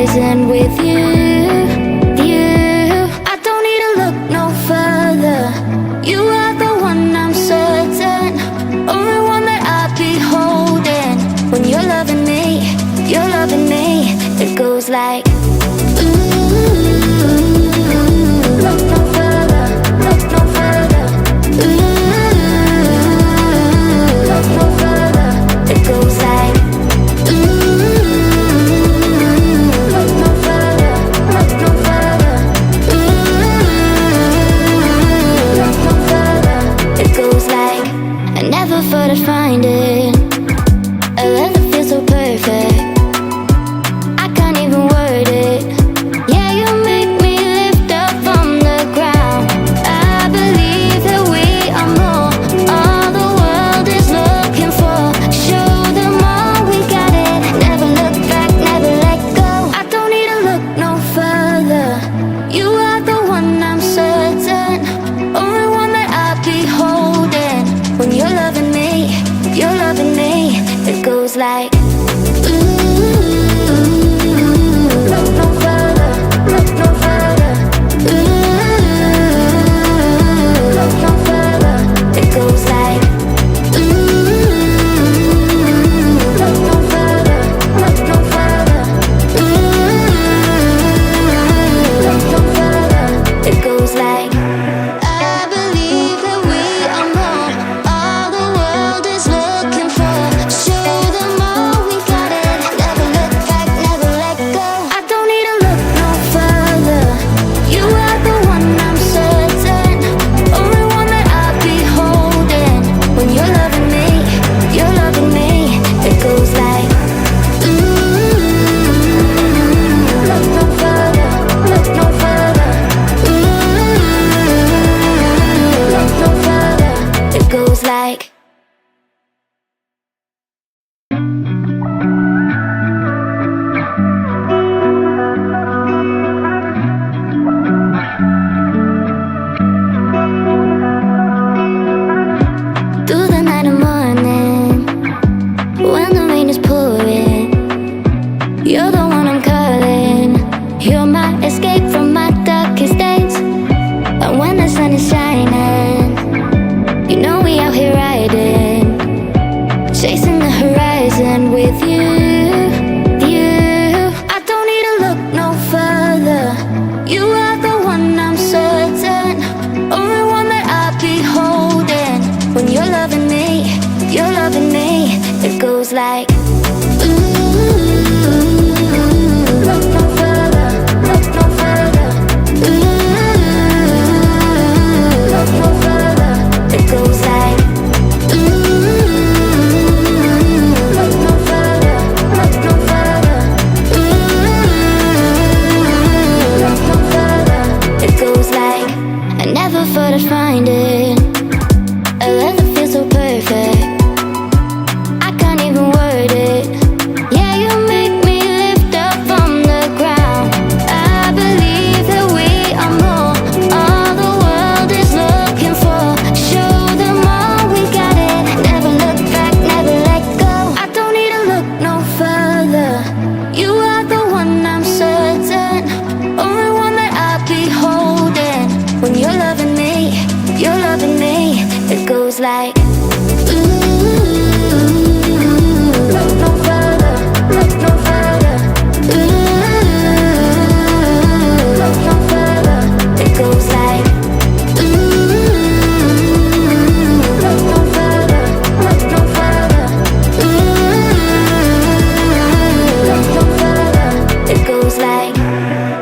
horizon with you. I don't need to look no further. You are the one, I'm certain. Only one that I'll be holding. When you're loving me, it goes like look no further, look no further. Look no further. It goes like look no further, look no further. Look no further. It goes like I never thought I'd find it. A love that feels so perfect. I can't even word it. Yeah, you make me lift up from the ground. I believe that we are more. All the world is looking for. Show them all we got it. Never look back, never let go. I don't need to look no further. You are the one, I'm certain. Only one that I'll be holding. When you're loving me, it goes like look no further, look no further. Look no further. It goes like look no further, look no further. Look no further. It goes like I believe that we are more. All the world is looking for. Show them all we got it. Never look back, never let go. I don't need to look no further. You are the one, I'm certain. Only one that I'll be holding. When you're loving me, it goes like look no further, look no further. Look no further. It goes like through the night and morning, when the rain is pouring, you're the one I'm calling. You're my escape from my darkest days. And when the sun is shining, you know we out here riding, chasing the horizon with you. I don't need to look no further. You are the one, I'm certain. Only one that I'll be holding. When you're loving me, it goes like look no further, look no further. Look no further. It goes like look no further, look no further. Look no further. It goes like I never thought I'd find it. A love that feels so perfect. I can't even word it. Yeah, you make me lift up from the ground. I believe that we are more. All the world is looking for. Show them all we got it. Never look back, never let go. I don't need to look no further. You are the one, I'm certain. Only one that I'll be holding. When you're loving me, it goes like look no further, look no further. Look no further. It goes like look no further, look no further. Look no further. It goes like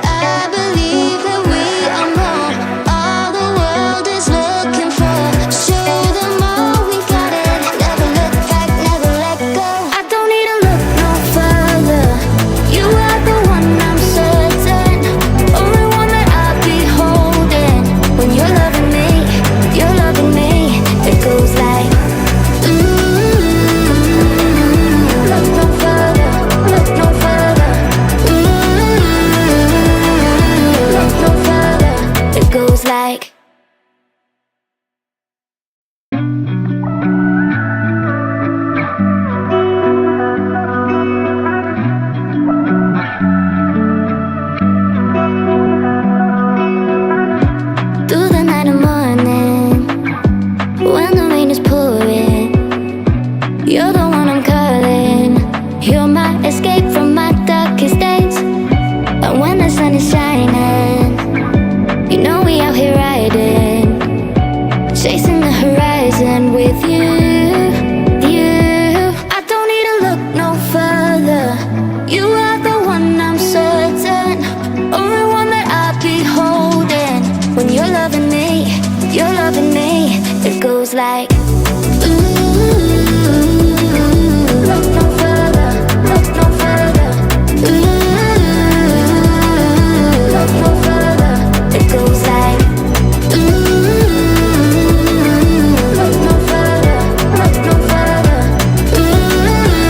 I believe that we are more. All the world is looking for. Show them all like, ooh, look no further, look no further. Ooh, look no further. It goes like, ooh, look no further, look no further. Ooh,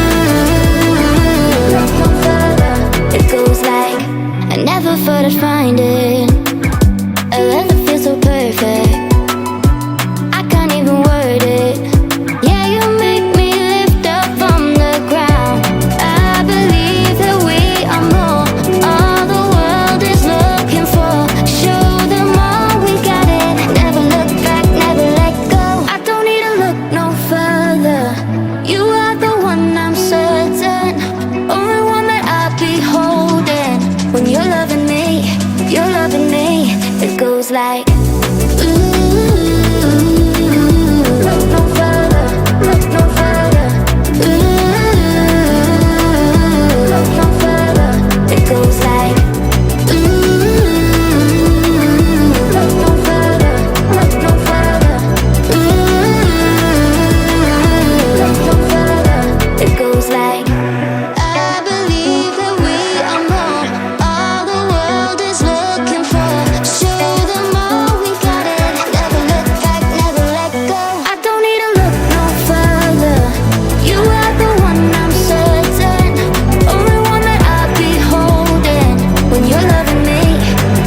look no further. It goes like, I never thought I'd find it. A love that feels so perfect. I can't even word it. Yeah, you make me lift up from the ground. I believe that we are more. All the world is looking for. Show them all we got it. Never look back, never let go. I don't need to look no further. You are the one, I'm certain. Only one that I'll be holding. When you're loving me, you're loving me. It goes like, ooh, look no further, look no further. Ooh, look no further. It goes like, ooh, look no further, look no further. Ooh, look no further. It goes like, I believe that we are more. All the world is looking for. Show them all we got it. Never look back, never let go. I don't need to look no further. You are the one, I'm certain. Only one that I'll be holding. When you're loving me,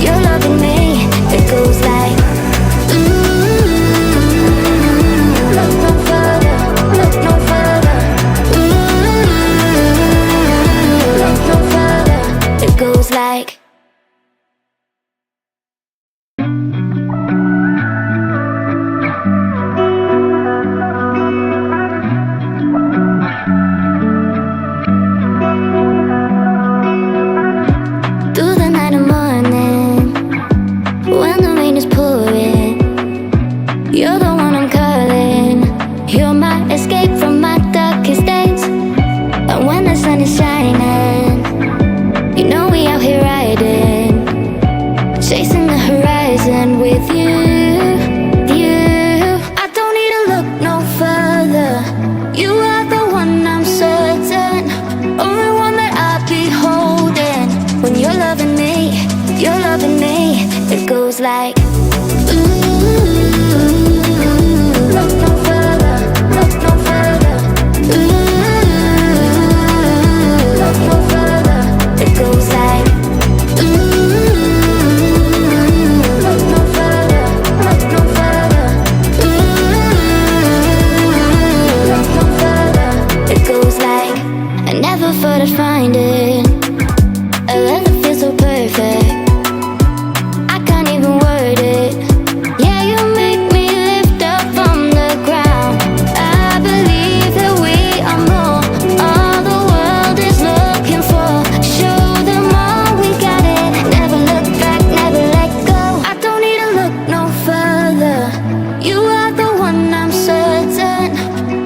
you're loving me. It goes like, ooh, look no further, look no further. Ooh, look no further. It goes like, through the night and morning, when the rain is pouring, you're the one I'm calling. You're my escape from my darkest days. And when the sun is shining, you know we out here riding, chasing the horizon with you. I don't need to look no further. You are the one, I'm certain. Only one that I'll be holding. When you're loving me, you're loving me. It goes like, ooh, look no further, look no further. Ooh, look no further. It goes like, ooh, look no further, look no further. Ooh, look no further. It goes like, I never thought I'd find it. A love that feels so perfect. I can't even word it. Yeah, you make me lift up from the ground. I believe that we are more. All the world is looking for. Show them all we got it. Never look back, never let go. I don't need to look no further. You are the one, I'm certain.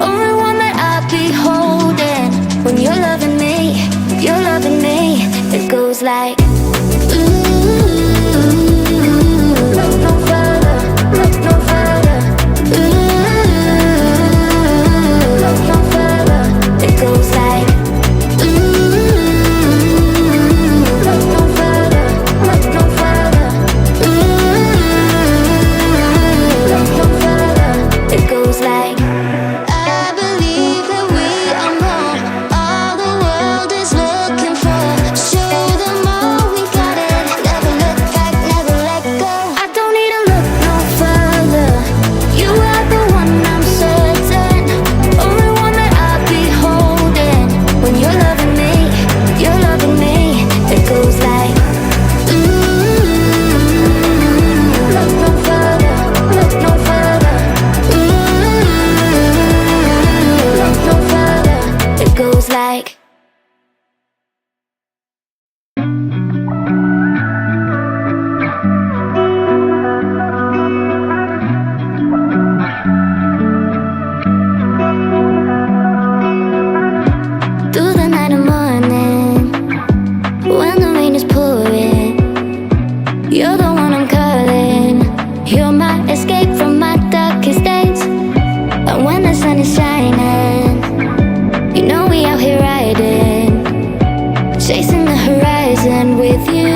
Only one that I'll be holding. When you're loving me, you're loving me. It goes like, ooh, look no further, look no further. Ooh, look no further. It goes like, ooh, look no further, look no further. Ooh, look no further. It goes like, I believe that we are more. All the world is looking for. Show them all we got it. Never look horizon with you.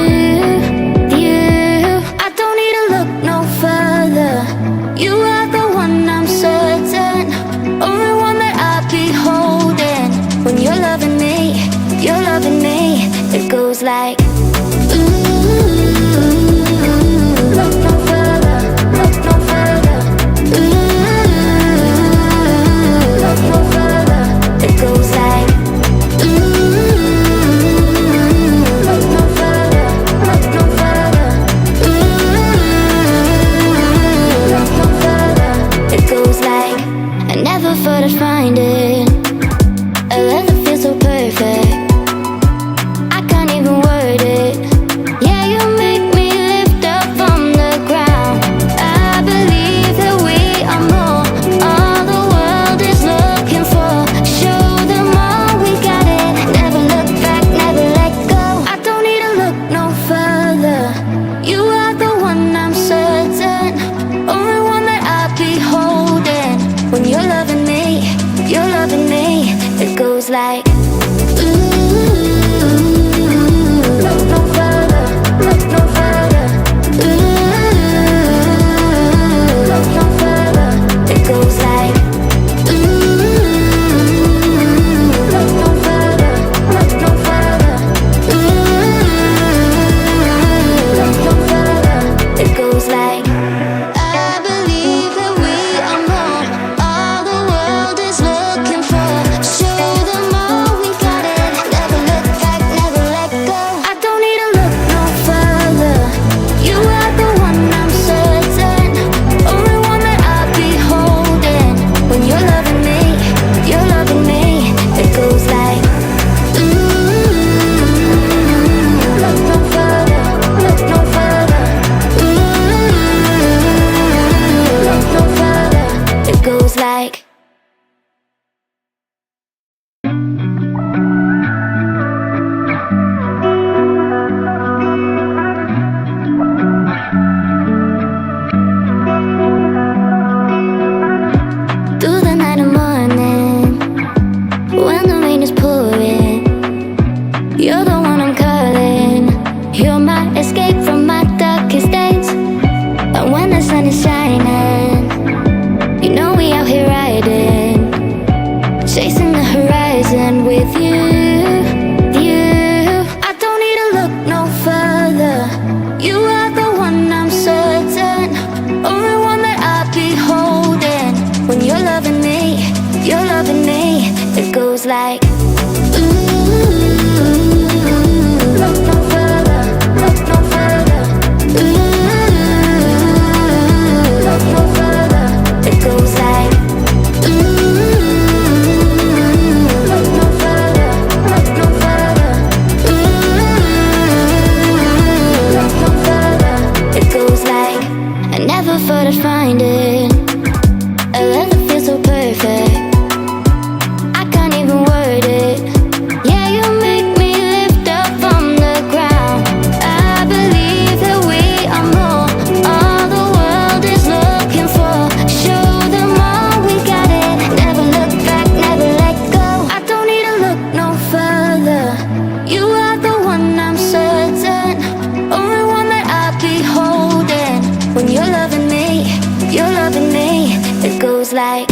I don't need to look no further. You are the one, I'm certain. Only one that I'll be holding. When you're loving me, it goes like look no further, look no further. Look no further. It goes like look no further, look no further. Look no further. It goes like I never thought I'd find it. A love that feels so perfect. I can't even word it. Yeah, you make me lift up from the ground. I believe that we are more. All the world is looking for. Show them all we got it. Never look back, never let go. I don't need to look no further. You are the one, I'm certain. Only one that I'll be holding. When you're loving me, it goes like look no further, look no further. Look no further. It goes like look no further, look no further. Look no further. It goes like I believe that we are more. All the world is looking for. Show them all we got it. Never look back, never let go. I don't need to look no further. You are the one, I'm certain. Only one that I'll be holding. When you're loving me, it goes like look no further, look no further. Look no further. It goes like through the night and morning, when the rain is pouring, you're the one I'm calling. You're my escape from my darkest days. And when the sun is shining, you know we out here riding, chasing the horizon with you. I don't need to look no further. You are the one, I'm certain. Only one that I'll be holding. When you're loving me, it goes like look no further, look no further. Look no further. It goes like look no further, look no further. Look no further. It goes like I never thought I'd find it. A love that feels so perfect. I can't even word it. Yeah, you make me lift up from the ground. I believe that we are more. All the world is looking for. Show them all we got it. Never look back, never let go. I don't need to look no further. You are the one, I'm certain. Only one that I'll be holding. When you're loving me, it goes like